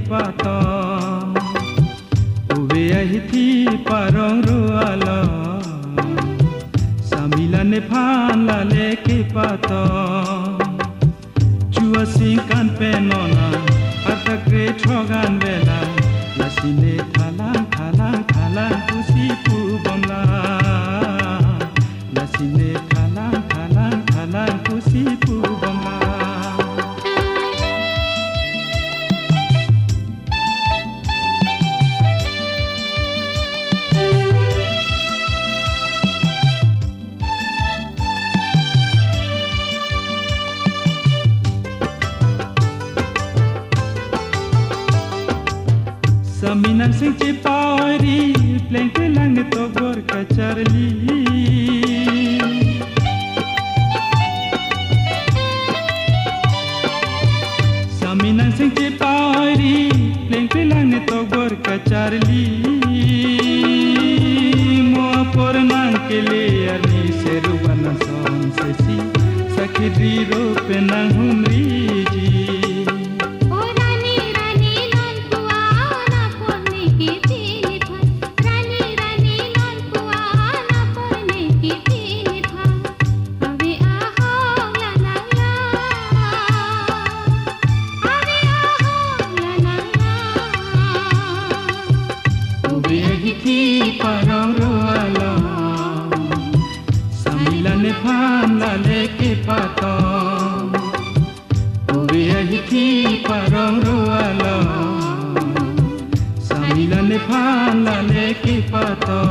pato Uwe ahiti parong rualo Samilane phan la leke pato Chua singkan penona Atakre trogan vela Lasine thalang thalang thalang pusi pu bomla Lasine thalang thalang thalang pusi pu bomla Saminang sing cipari pleng kelang togor kacarli Saminang sing cipari pleng kelang togor kacarli Mo pornang kele arni serubana song sesi sakidri ro penang humri ji parong rualo Samilane phan la leke pato Uwe ahiti parong rualo Samilane phan la leke pato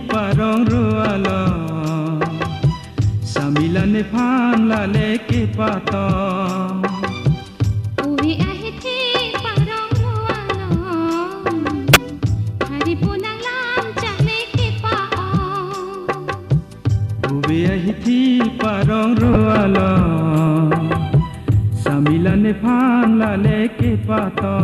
parong rualo Samilane phan la leke pato Uwi ahiti parong rualo Hari punang lam cak leke pao Uwe ahiti parong rualo Samilane phan la leke pato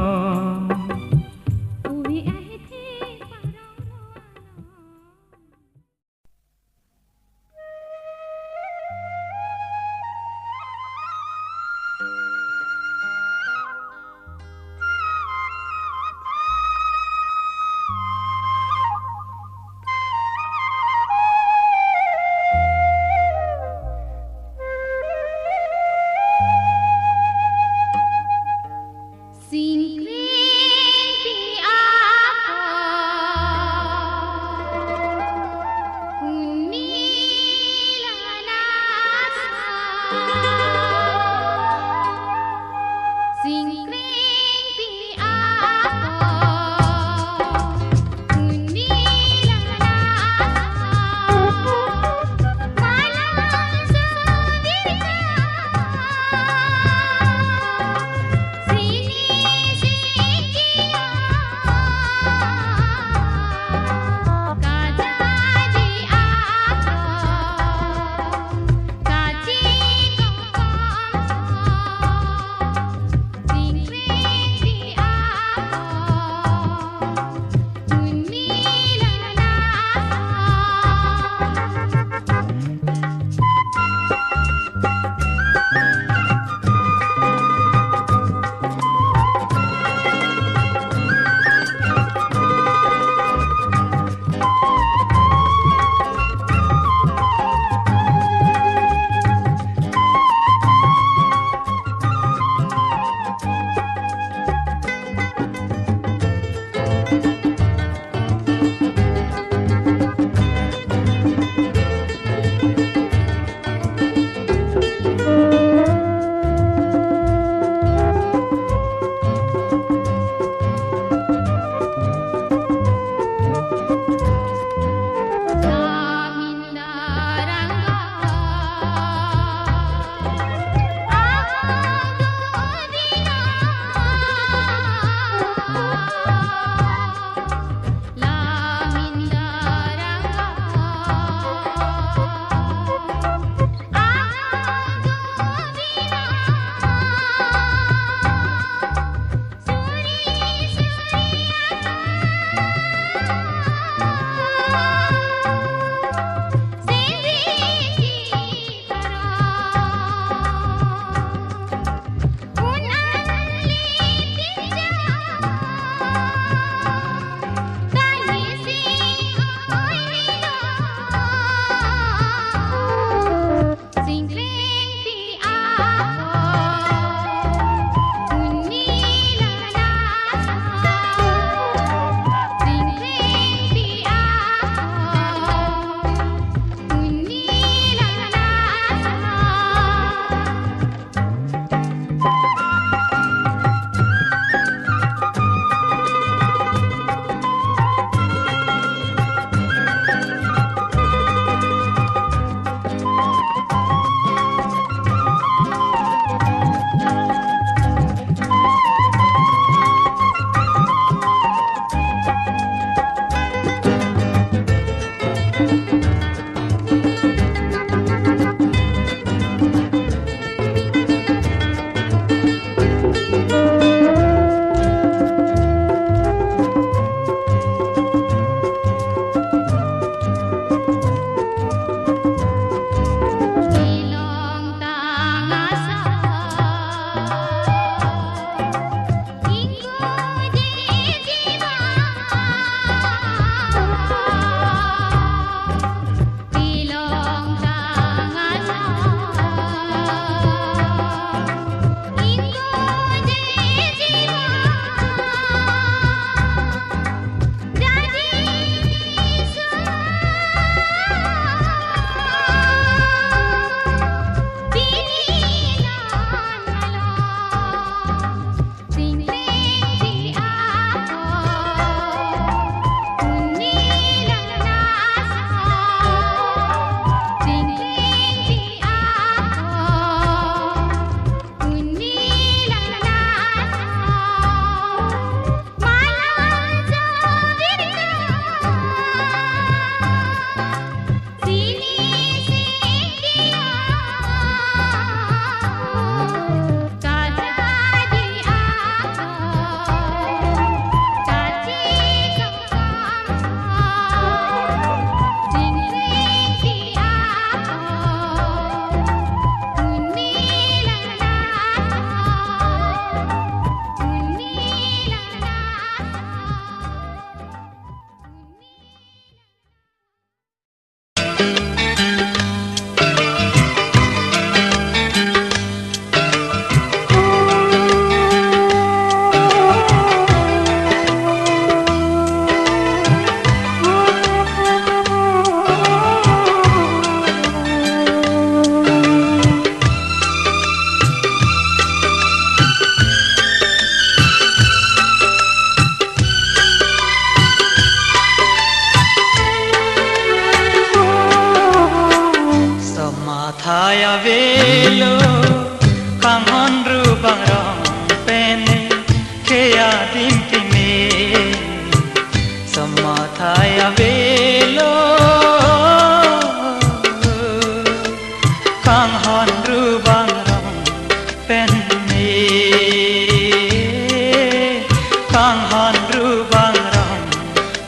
ru bang rong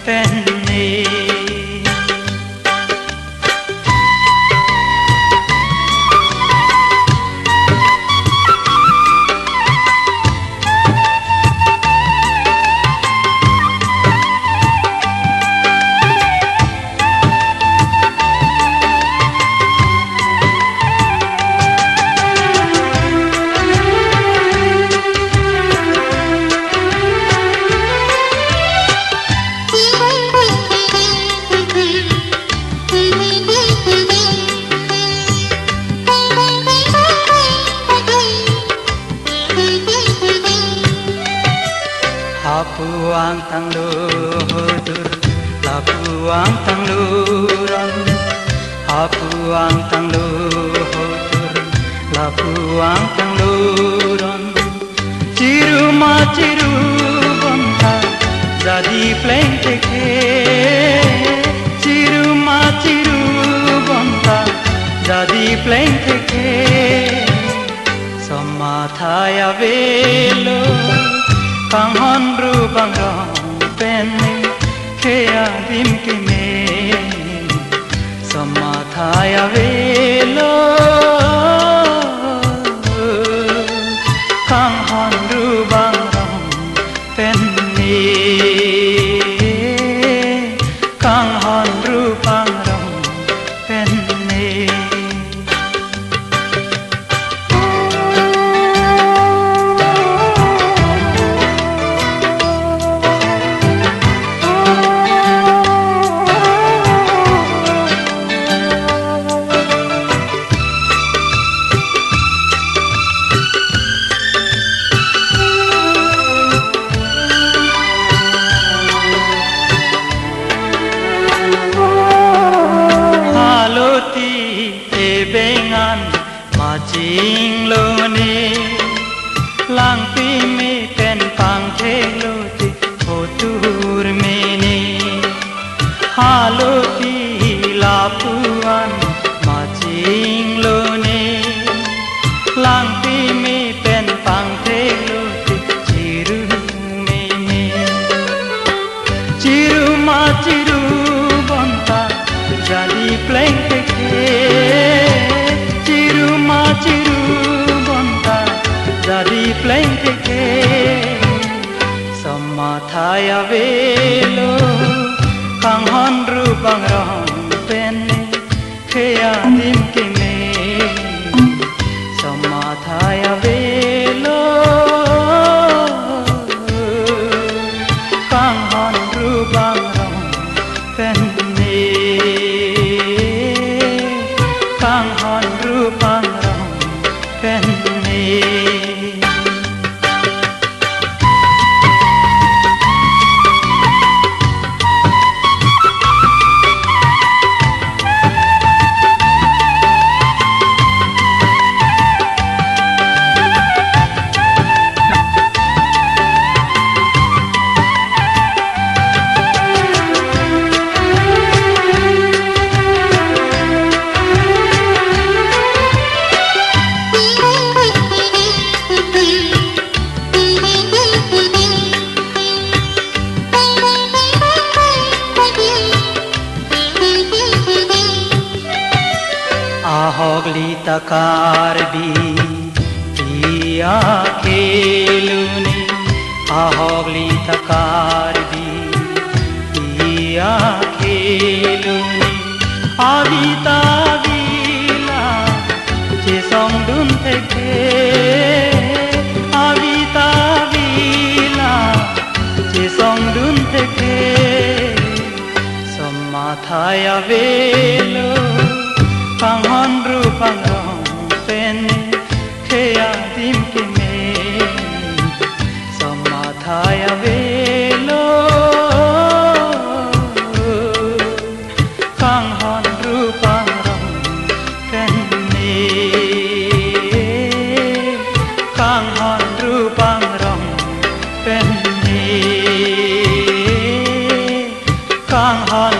pen ni Puang tang lu dur la puang tang lu ran puang tang lu dur la puang tang lu ran ciru bonta jadi pleng teke ciru bonta jadi pleng teke samathaya velo kanghon ru bang rong pen khea dim ki me samathaya velo kanghon ru bang rong pen ni kanghon ru bang rong pen ni bengan majing lo ni lang pi mi pen pang the lo ti otur me ni halo ti la puan majing lo ni lang pi mi pen pang the lo ti chiru me ni chiru bonta jadi pleng teke ciru bonta jadi pleng teke samathaya velo kanghon ru bang rong pen khea dim ki me samathaya velo kanghon ru bang rong pen kanghon ru bang rong pen ni ahogli takar bi tia keluni ahogli takar bi tia keluni avita vila che song dun theke avita vila che song dun theke samathaya velo kanghon ru bang rong pen khea dim ki me samathaya velo kanghon ru bang rong pen ni kanghon ru bang rong pen ni kanghon